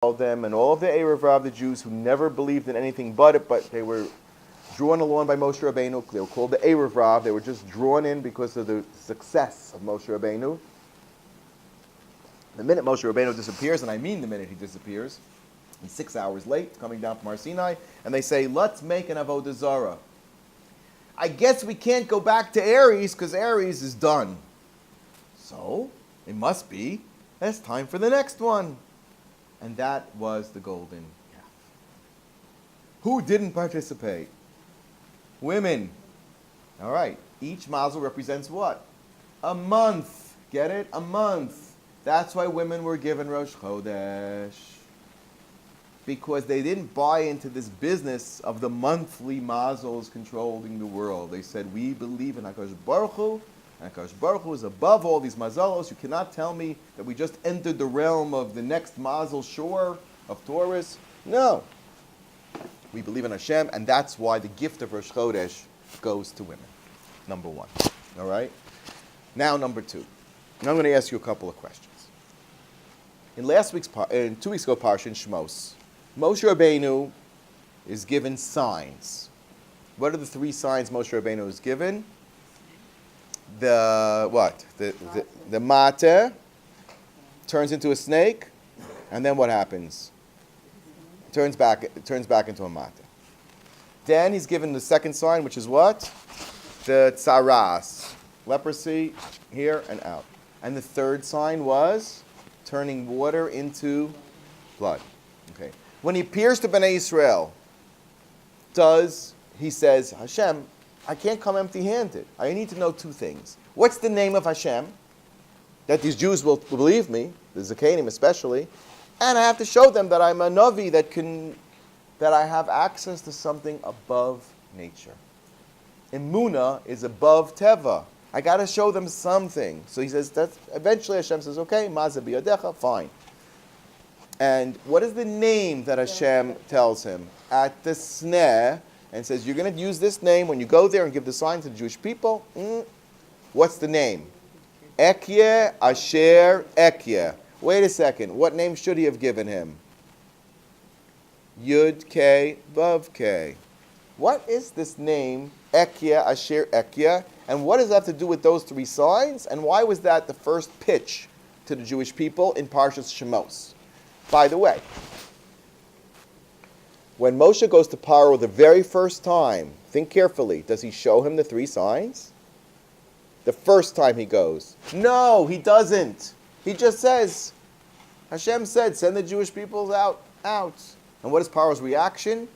them and all of the Erev Rav, the Jews who never believed in anything but it, but they were drawn along by Moshe Rabbeinu. They were called the Erev Rav. They were just drawn in because of the success of Moshe Rabbeinu. The minute Moshe Rabbeinu disappears, and I mean the minute he disappears, he's 6 hours late, coming down from Har Sinai, and they say, let's make an Avodah Zarah. I guess we can't go back to Aries because Aries is done. So, it must be, it's time for the next one. And that was the golden calf. Who didn't participate? Women. All right. Each mazel represents what? A month. Get it? A month. That's why women were given Rosh Chodesh. Because they didn't buy into this business of the monthly mazals controlling the world. They said, we believe in HaKadosh Baruch Hu, and HaKadosh Baruch Hu is above all these mazalos. You cannot tell me that we just entered the realm of the next mazel shore of Taurus. No. We believe in Hashem, and that's why the gift of Rosh Chodesh goes to women. Number one. All right? Now, number two. Now I'm going to ask you a couple of questions. In 2 weeks ago, Parsha in Shmos, Moshe Rabbeinu is given signs. What are the 3 signs Moshe Rabbeinu is given? The what? The mater turns into a snake, and then what happens? Turns back into a mater. Then he's given the second sign, which is what? The tsaras, leprosy, here and out. And the third sign was turning water into blood. Okay. When he appears to Bnei Israel, he says, Hashem, I can't come empty-handed. I need to know 2 things. What's the name of Hashem? That these Jews will believe me, the Kenig especially, and I have to show them that I'm a Navi that I have access to something above nature. Emunah is above Teva. I got to show them something. So he says, eventually Hashem says, okay, Mazeh biyadecha, fine. And what is the name that Hashem tells him? At the sneh, and says, you're going to use this name when you go there and give the sign to the Jewish people. What's the name? Ekyeh Asher Ekyeh. Wait a second. What name should he have given him? Yud Kei Vav Kei. What is this name, Ekyeh Asher Ekyeh? And what does that have to do with those 3 signs? And why was that the first pitch to the Jewish people in Parshas Shemos? By the way, when Moshe goes to Paro the very first time, think carefully, does he show him the 3 signs? The first time he goes. No, he doesn't. He just says, Hashem said, send the Jewish people out. And what is Paro's reaction?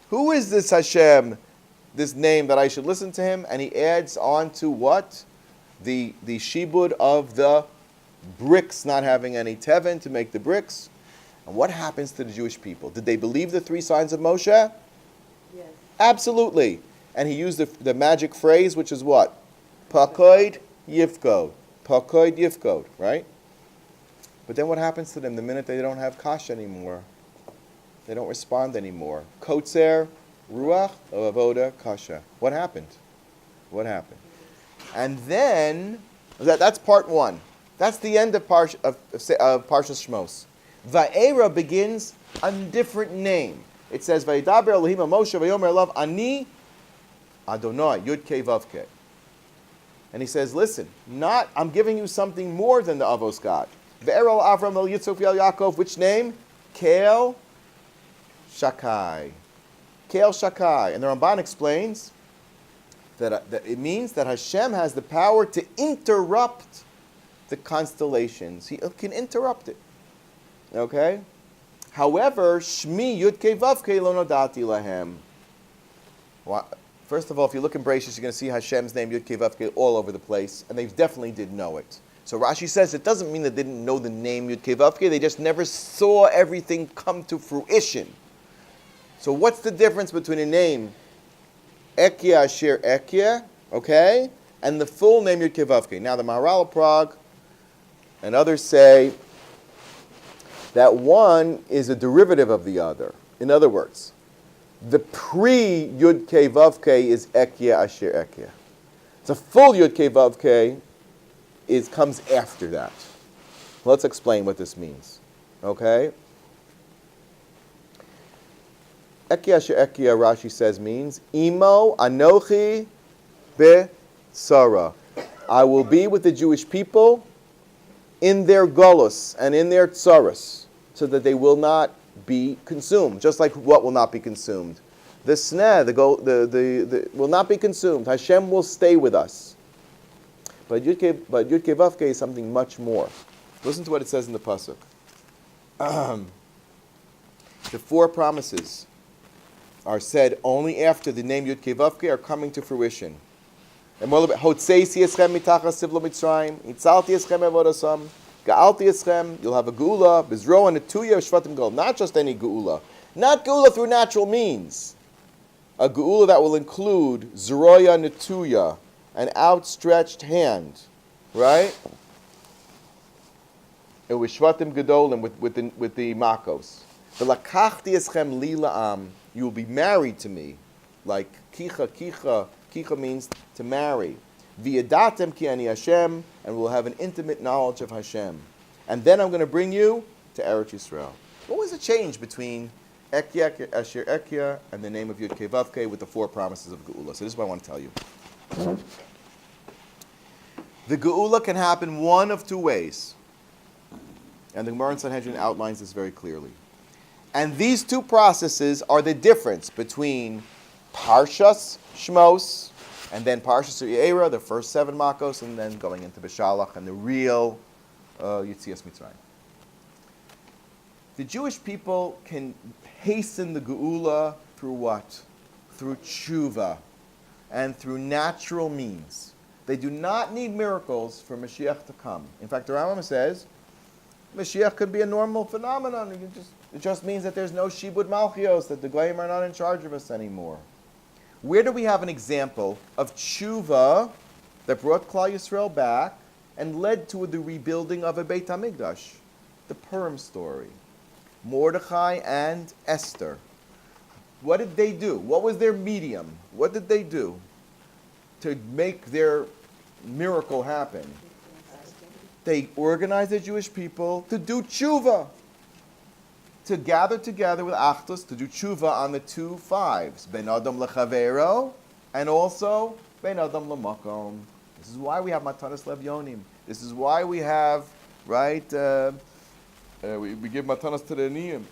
Who is this Hashem, this name that I should listen to him? And he adds on to what? The shibud of the bricks not having any teven to make the bricks. And what happens to the Jewish people? Did they believe the 3 signs of Moshe? Yes. Absolutely. And he used the magic phrase, which is what? Pakoid yifkod. Pakoid yifkod, right? But then what happens to them the minute they don't have kasha anymore? They don't respond anymore. Kotzer, ruach, avoda, kasha. What happened? And then, that's part 1. That's the end of Parshas Shmos. Va'era begins a different name. It says, Vayidaber Elohim Moshe Vayomer Elav Ani Adonai Yud Kei Vav Kei. And he says, listen, I'm giving you something more than the Avos God. Ve'erol Avram El Yitzchak El Yaacov, which name? Kel Shakai. Kel Shakai. And the Ramban explains that it means that Hashem has the power to interrupt the constellations. He can interrupt it. Okay? However, Shmi Yud Kei Vav Kei Lo Nodati Lahem. First of all, if you look in Bereshit, you're going to see Hashem's name Yud Kei Vav Kei all over the place, and they definitely did know it. So Rashi says it doesn't mean they didn't know the name Yud Kei Vav Kei, they just never saw everything come to fruition. So what's the difference between a name Ekyeh Asher Ekyeh, okay, and the full name Yud Kei Vav Kei? Now the Maharal of Prague and others say that one is a derivative of the other. In other words, the pre-Yud Kei Vav Kei is Ekyeh Asher Ekyeh. The full Yud Kei Vav Kei comes after that. Let's explain what this means. Okay? Ekia asher ekia, Rashi says, means Imo anochi be-tzara. I will be with the Jewish people in their golus and in their tsaras, so that they will not be consumed. Just like what will not be consumed? The sneh, the will not be consumed. Hashem will stay with us. But Yud Kei Vav Kei is something much more. Listen to what it says in the pasuk. The 4 promises are said only after the name Yud Kei Vav Kei are coming to fruition. Hotzeisi eschem mitachas sivlo Mitzrayim, itzalti eschem evodasam, ga'alti eschem, you'll have a geula, bizro and a tuya of shvatim gol. Not just any geula. Not geula through natural means. A geula that will include zroya netuya, an outstretched hand. Right? It was shvatim gedolim with the makos. V'lakachti eschem li la'am, you will be married to me. Like kicha. Kicha means to marry. V'yadatem ki ani Hashem, and we'll have an intimate knowledge of Hashem. And then I'm going to bring you to Eretz Yisrael. What was the change between Ekia, Asher Ekia, and the name of Yud Kei Vav Kei with the 4 promises of Geula? So this is what I want to tell you. The Geula can happen one of 2 ways. And the Gemara in Sanhedrin outlines this very clearly. And these 2 processes are the difference between Parshas Shmos, and then Parshas Ye'era, the first 7 makos, and then going into Beshalach and the real Yitzias Mitzrayim. The Jewish people can hasten the Geula through what? Through tshuva and through natural means. They do not need miracles for Mashiach to come. In fact, the Rambam says Mashiach could be a normal phenomenon. It just means that there's no Shibud Malchios, that the Goyim are not in charge of us anymore. Where do we have an example of tshuva that brought Klal Yisrael back and led to the rebuilding of a Beit HaMikdash? The Purim story. Mordechai and Esther. What did they do? What was their medium? What did they do to make their miracle happen? They organized the Jewish people to do tshuva, to gather together with Achdus to do tshuva on the 2 fives, Ben Adam Lechavero, and also Ben Adam Lamakom. This is why we have Matanas Levyonim. This is why we have, right, we give Matanas to the Aniyim.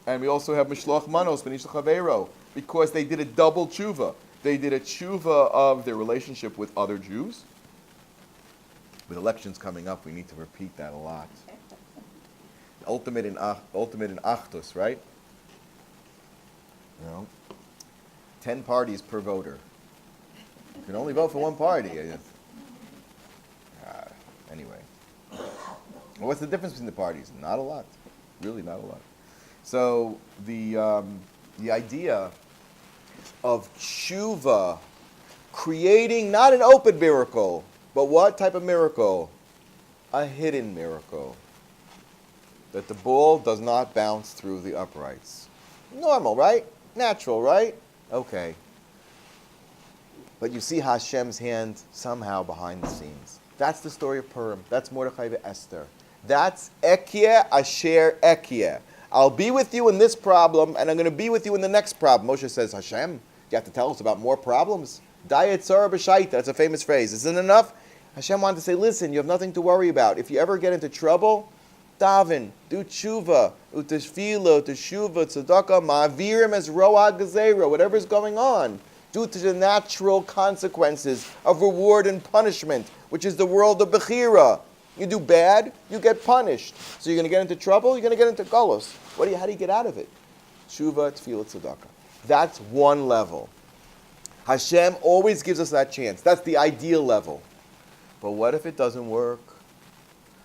And we also have Mishloach Manos, Ben Ish Lechavero, because they did a double tshuva. They did a tshuva of their relationship with other Jews. With elections coming up, we need to repeat that a lot. Ultimate in Achdus, right? 10 parties per voter. You can only vote for one party. Anyway. Well, what's the difference between the parties? Not a lot. Really not a lot. So the idea of tshuva creating not an open miracle, but what type of miracle? A hidden miracle. That the ball does not bounce through the uprights. Normal, right? Natural, right? Okay. But you see Hashem's hand somehow behind the scenes. That's the story of Purim. That's Mordechai and Esther. That's Ekia Asher Ekia. I'll be with you in this problem, and I'm going to be with you in the next problem. Moshe says, Hashem, you have to tell us about more problems? Dayet Tzara B'Shaita. That's a famous phrase. Isn't it enough? Hashem wanted to say, listen, you have nothing to worry about. If you ever get into trouble, daven, do tshuva, uteshvila, teshuva, tzedakah, ma'avirim as roa gezerah, whatever's going on, due to the natural consequences of reward and punishment, which is the world of bechira. You do bad, you get punished. So you're going to get into trouble, you're going to get into galus. How do you get out of it? Tshuva, tefillah, tzedakah. That's one level. Hashem always gives us that chance. That's the ideal level. But what if it doesn't work?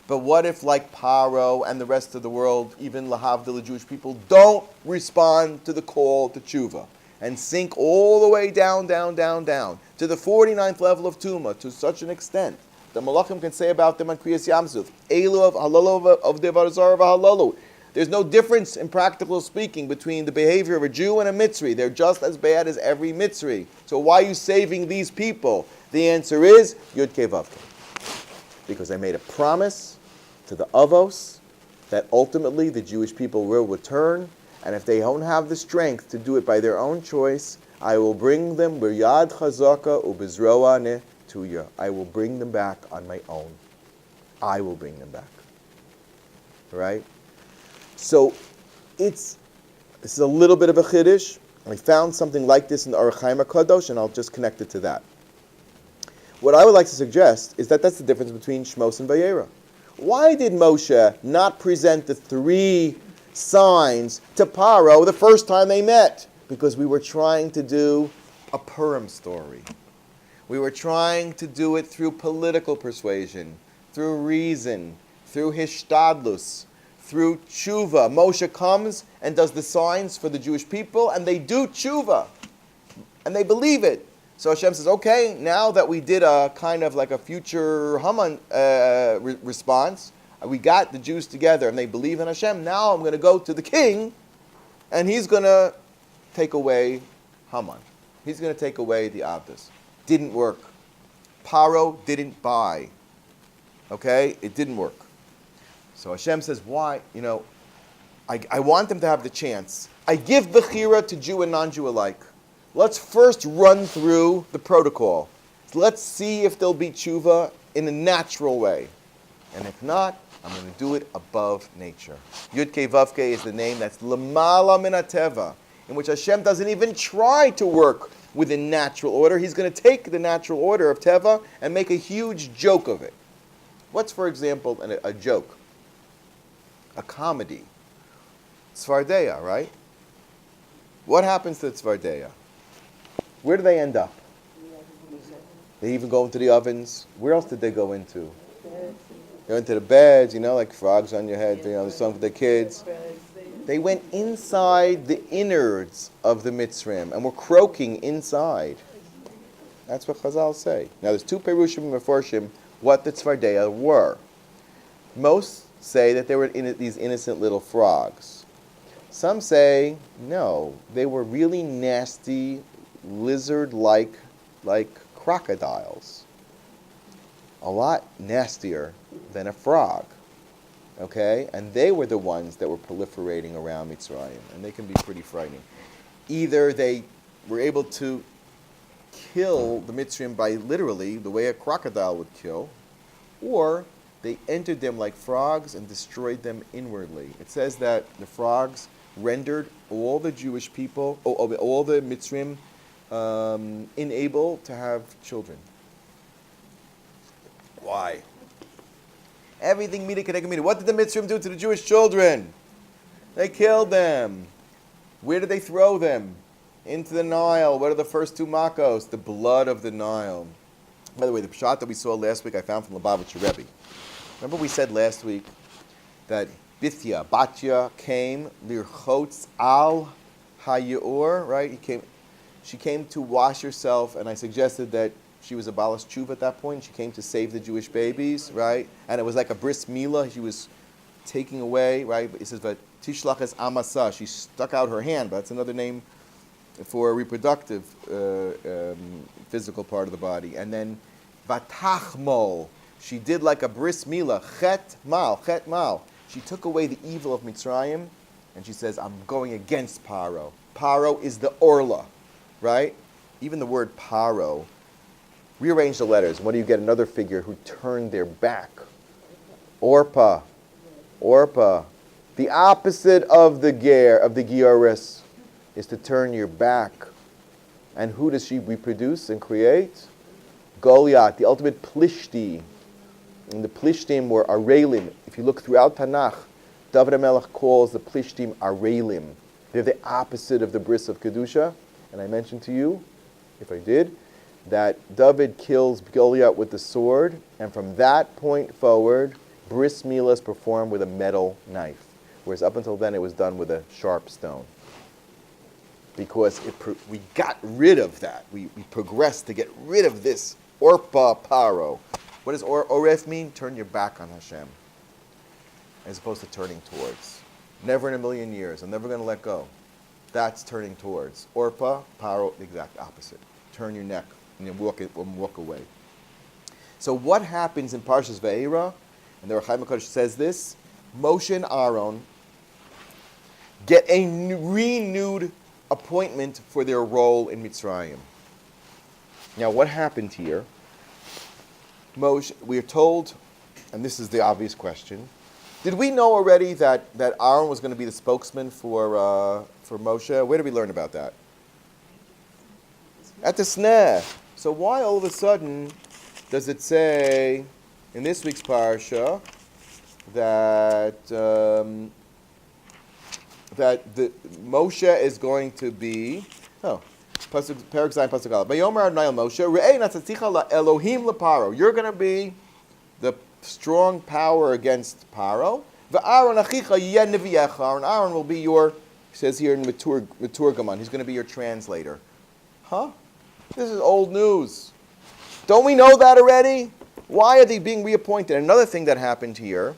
But what if, like Paro and the rest of the world, even Lahavdil, the Jewish people, don't respond to the call to tshuva and sink all the way down, down, down, down to the 49th level of Tumah to such an extent that Malachim can say about them on Kriyas Yamsuf, Elu of Halalo of Devar Zar Halalu. There's no difference in practical speaking between the behavior of a Jew and a Mitzri. They're just as bad as every Mitzri. So why are you saving these people? The answer is Yud Kei Vav Kei. Because they made a promise to the Avos that ultimately the Jewish people will return And if they don't have the strength to do it by their own choice, I will bring them b'yad chazaka u'bizroa netuya. I will bring them back on my own. I will bring them back. Right? So this is a little bit of a chiddush. I found something like this in the Orach Chaim HaKadosh, and I'll just connect it to that. What I would like to suggest is that that's the difference between Shmos and Vayera. Why did Moshe not present the 3 signs to Paro the first time they met? Because we were trying to do a Purim story. We were trying to do it through political persuasion, through reason, through hishtadlus, through tshuva. Moshe comes and does the signs for the Jewish people, and they do tshuva, and they believe it. So Hashem says, okay, now that we did a kind of like a future Haman response, we got the Jews together and they believe in Hashem, now I'm going to go to the king and he's going to take away Haman. He's going to take away the Abdas. Didn't work. Paro didn't buy. Okay? It didn't work. So Hashem says, why? I want them to have the chance. I give Bechira to Jew and non-Jew alike. Let's first run through the protocol. Let's see if they'll be tshuva in a natural way. And if not, I'm going to do it above nature. Yud Kei Vav Kei is the name that's Lamala Min HaTeva, in which Hashem doesn't even try to work within natural order. He's going to take the natural order of Teva and make a huge joke of it. What's, for example, a joke? A comedy. Tzvardeya, right? What happens to Tzvardeya? Where do they end up? They even go into the ovens. Where else did they go into? They went into the beds, like frogs on your head, the song for the kids. They went inside the innards of the Mitzrayim and were croaking inside. That's what Chazal say. Now there's 2 Perushim and Meforshim what the Tzvardeya were. Most say that they were these innocent little frogs. Some say, no, they were really nasty, lizard-like crocodiles. A lot nastier than a frog. Okay? And they were the ones that were proliferating around Mitzrayim. And they can be pretty frightening. Either they were able to kill the Mitzrayim by literally the way a crocodile would kill, or they entered them like frogs and destroyed them inwardly. It says that the frogs rendered all the Jewish people, all the Mitzrayim, unable to have children. Why? Everything mida kedeged mida. What did the Mitzrayim do to the Jewish children? They killed them. Where did they throw them? Into the Nile. What are the first 2 makos? The blood of the Nile. By the way, the pshat that we saw last week I found from the Lubavitcher Rebbe. Remember we said last week that Batya came lirchotz al hayur, right? She came to wash herself, and I suggested that she was a balas tshuva at that point. She came to save the Jewish babies, right? And it was like a bris milah. She was taking away, right? It says that tishlach es amasa. She stuck out her hand, but that's another name for a reproductive physical part of the body. And then vatachmol. She did like a bris milah. Chet mal. She took away the evil of Mitzrayim, and she says, I'm going against Paro. Paro is the Orla, right? Even the word Paro, rearrange the letters. What do you get? Another figure who turned their back. Orpa. The opposite of the Gioris is to turn your back. And who does she reproduce and create? Goliath, the ultimate Plishti. And the Plishtim were Arelim. If you look throughout Tanakh, David HaMelech calls the Plishtim Arelim. They're the opposite of the bris of Kedusha. And I mentioned to you, if I did, that David kills Goliath with the sword, and from that point forward, bris milah is performed with a metal knife, whereas up until then it was done with a sharp stone. Because we got rid of that. We progressed to get rid of this Orpa Paro. What does Oref mean? Turn your back on Hashem, as opposed to turning towards. Never in a million years. I'm never going to let go. That's turning towards. Orpa, Paro, the exact opposite. Turn your neck and you walk away. So what happens in Parshas Ve'era, and the Orach Chaim HaKadosh says this, Moshe and Aaron get a renewed appointment for their role in Mitzrayim. Now, what happened here? Moshe, we are told, and this is the obvious question, did we know already that Aaron was going to be the spokesman for Moshe? Where did we learn about that? At the sneh. So why all of a sudden does it say in this week's Parsha that the Moshe is going to be Pasuk Perek Zayin Pasuk Aleph. Vayomer Adonai el Moshe Re'ei natzatzicha la'Elohim leparo. You're going to be the strong power against Paro. V'Aaron achicha yeh neviecha. And Aaron will be your, he says here in Meturgaman, he's going to be your translator. Huh? This is old news. Don't we know that already? Why are they being reappointed? Another thing that happened here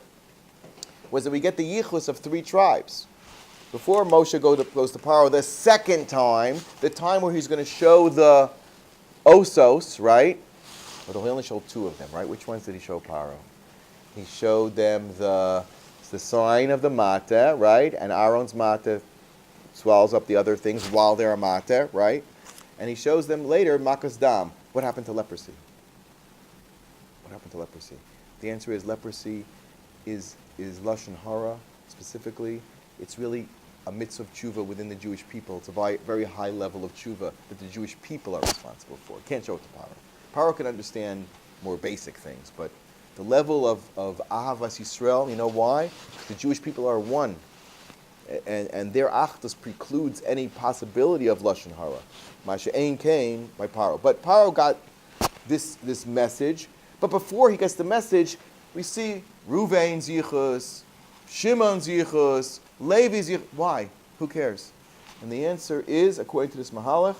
was that we get the yichus of 3 tribes. Before Moshe goes to Paro, the second time, the time where he's going to show the osos, right? But he only showed 2 of them, right? Which ones did he show Paro? He showed them the sign of the mata, right? And Aaron's mata swallows up the other things while they're a mata, right? And he shows them later makas dam. What happened to leprosy? What happened to leprosy? The answer is leprosy is lashon hara specifically. It's really a mitzvah of tshuva within the Jewish people. It's a very high level of tshuva that the Jewish people are responsible for. Can't show it to Paro. Paro can understand more basic things, but the level of Ahavas Yisrael, you know why? The Jewish people are one. And their achdus precludes any possibility of lashon hara. Masha ein kain by Paro. But Paro got this message. But before he gets the message, we see Ruvain's yichus, Shimon's yichus, Levi's yichus. Why? Who cares? And the answer is, according to this Mahalach,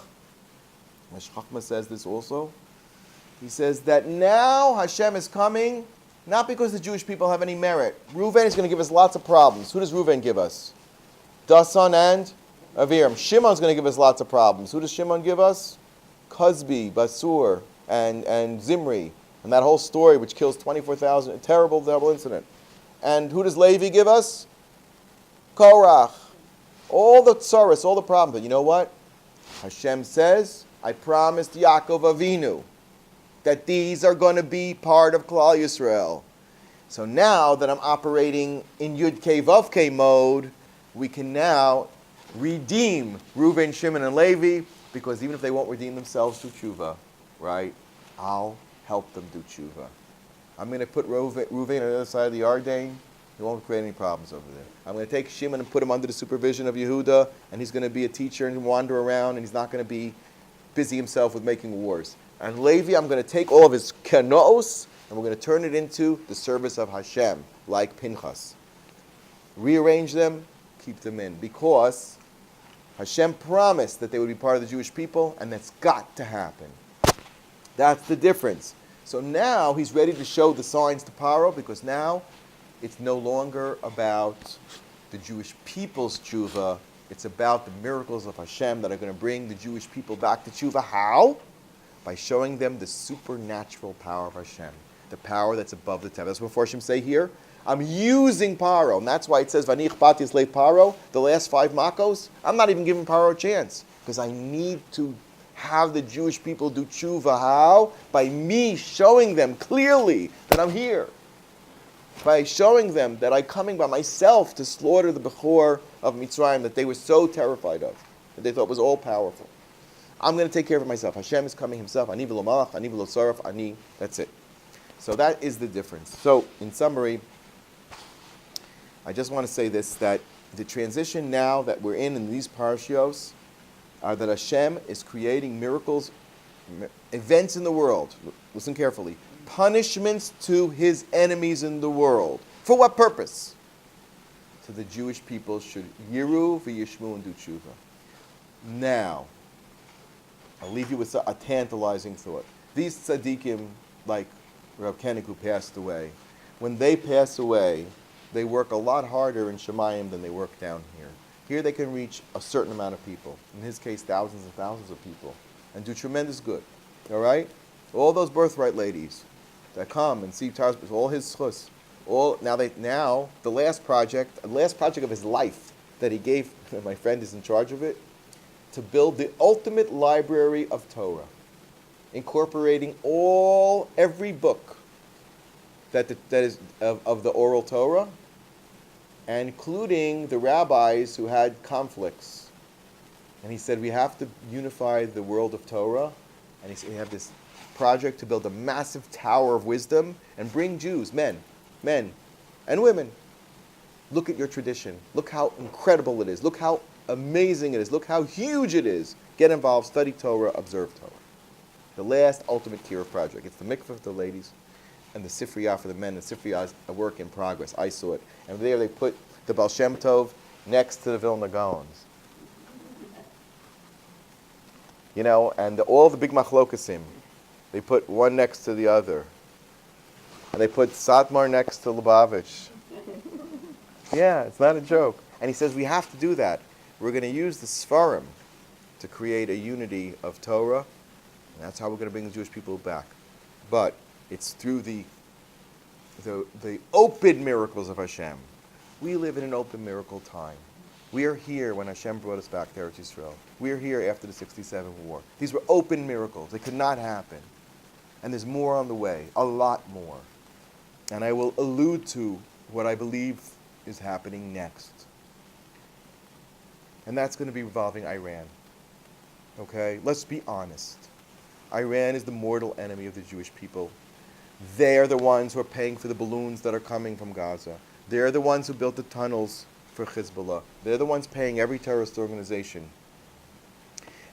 Mesh Chachma says this also. He says that now Hashem is coming, not because the Jewish people have any merit. Reuven is going to give us lots of problems. Who does Reuven give us? Dasan and Aviram. Shimon's going to give us lots of problems. Who does Shimon give us? Kozbi, Basur, and Zimri. And that whole story which kills 24,000, a terrible, terrible incident. And who does Levi give us? Korach. All the tsaras, all the problems. But you know what? Hashem says, I promised Yaakov Avinu that these are going to be part of Klal Yisrael. So now that I'm operating in Yud Kei Vav Kei mode, we can now redeem Reuven, Shimon, and Levi, because even if they won't redeem themselves through tshuva, right, I'll help them do tshuva. I'm going to put Reuven on the other side of the Yarden. He won't create any problems over there. I'm going to take Shimon and put him under the supervision of Yehuda, and he's going to be a teacher and wander around, and he's not going to be busy himself with making wars. And Levi, I'm going to take all of his kenos, and we're going to turn it into the service of Hashem, like Pinchas. Rearrange them, keep them in, because Hashem promised that they would be part of the Jewish people, and that's got to happen. That's the difference. So now he's ready to show the signs to Paro, because now it's no longer about the Jewish people's tshuva. It's about the miracles of Hashem that are going to bring the Jewish people back to tshuva. How? By showing them the supernatural power of Hashem, the power that's above the Teva. That's what Forshim say here. I'm using Paro, and that's why it says Vanich Batis Le Paro. The last 5 makos, I'm not even giving Paro a chance, because I need to have the Jewish people do tshuva. How? By me showing them clearly that I'm here. By showing them that I'm coming by myself to slaughter the Bechor of Mitzrayim that they were so terrified of, that they thought was all powerful. I'm going to take care of it myself. Hashem is coming himself. Ani v'lo malach, ani v'lo saraf, ani. That's it. So that is the difference. So, in summary, I just want to say this, that the transition now that we're in these parshios are that Hashem is creating miracles, events in the world. Listen carefully. Punishments to his enemies in the world. For what purpose? So the Jewish people should yiru v'yishmu and do tshuva. Now, I'll leave you with a tantalizing thought. These tzaddikim, like Rabbi Kenig, who passed away, when they pass away, they work a lot harder in Shemayim than they work down here. Here they can reach a certain amount of people. In his case, thousands and thousands of people, and do tremendous good. All right? All those birthright ladies that come and see Tarzan, all his schus, now the last project of his life that he gave, my friend is in charge of it, to build the ultimate library of Torah, incorporating every book that is of the oral Torah, and including the rabbis who had conflicts. And he said, we have to unify the world of Torah. And he said, we have this project to build a massive tower of wisdom and bring Jews, men, and women. Look at your tradition. Look how incredible it is. Look how amazing it is. Look how huge it is. Get involved, study Torah, observe Torah. The last ultimate Kiruv project. It's the mikveh for the ladies and the Sifriyah for the men. The Sifriyah is a work in progress. I saw it. And there they put the Baal Shem Tov next to the Vilna Gaons. You know, and all the big machlokasim, they put one next to the other. And they put Satmar next to Lubavitch. Yeah, it's not a joke. And he says, we have to do that. We're going to use the Sfarim to create a unity of Torah. And that's how we're going to bring the Jewish people back. But it's through the open miracles of Hashem. We live in an open miracle time. We are here when Hashem brought us back to Eretz Yisrael. We are here after the 67 war. These were open miracles. They could not happen. And there's more on the way, a lot more. And I will allude to what I believe is happening next. And that's going to be involving Iran. Okay? Let's be honest. Iran is the mortal enemy of the Jewish people. They're the ones who are paying for the balloons that are coming from Gaza. They're the ones who built the tunnels for Hezbollah. They're the ones paying every terrorist organization.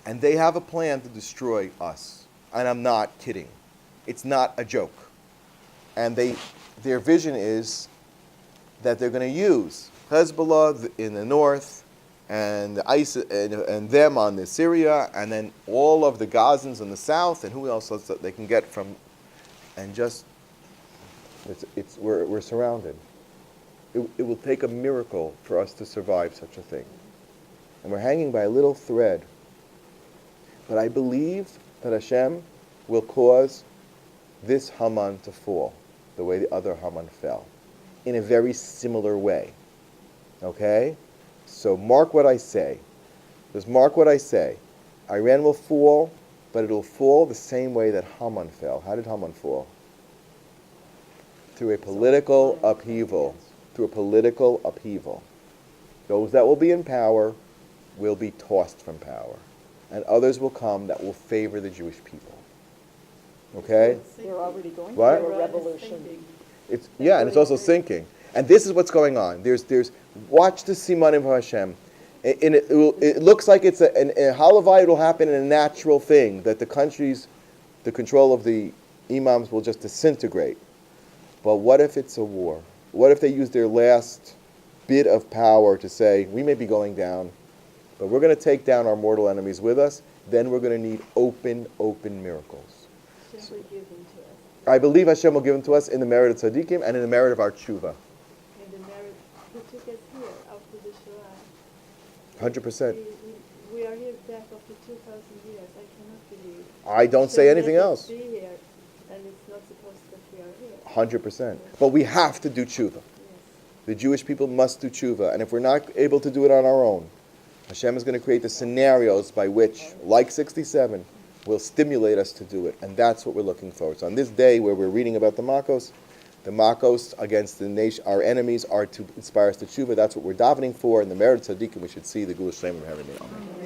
And they have a plan to destroy us. And I'm not kidding. It's not a joke. And their vision is that they're going to use Hezbollah in the north and ISIS and them on the Syria, and then all of the Gazans in the south, and who else that they can get from, and just we're surrounded. It will take a miracle for us to survive such a thing, and we're hanging by a little thread. But I believe that Hashem will cause this Haman to fall the way the other Haman fell, in a very similar way. Okay? So mark what I say. Just mark what I say. Iran will fall, but it will fall the same way that Haman fell. How did Haman fall? Through a political upheaval. Through a political upheaval. Those that will be in power will be tossed from power. And others will come that will favor the Jewish people. Okay? They're already going what? through a revolution. And it's also sinking. And this is what's going on. There's watch the Simanim of Hashem. It looks like it's a halavai. It will happen in a natural thing, that the control of the imams will just disintegrate. But what if it's a war? What if they use their last bit of power to say, we may be going down, but we're going to take down our mortal enemies with us? Then we're going to need open miracles. Hashem will give them to us. I believe Hashem will give them to us in the merit of tzaddikim and in the merit of our tshuva. And the merit who took us here after the Shoah. 100%. We are here back after 2,000 years. I cannot believe. I don't say anything else. Be here, and it's not supposed that we are here. 100%. But we have to do tshuva. Yes. The Jewish people must do tshuva. And if we're not able to do it on our own, Hashem is going to create the scenarios by which, like 67, will stimulate us to do it. And that's what we're looking forward to. So on this day where we're reading about the Makos against the nation, our enemies, are to inspire us to tshuva. That's what we're davening for. In the merit of tzaddikim, we should see the Gula Shlema of heaven. Amen.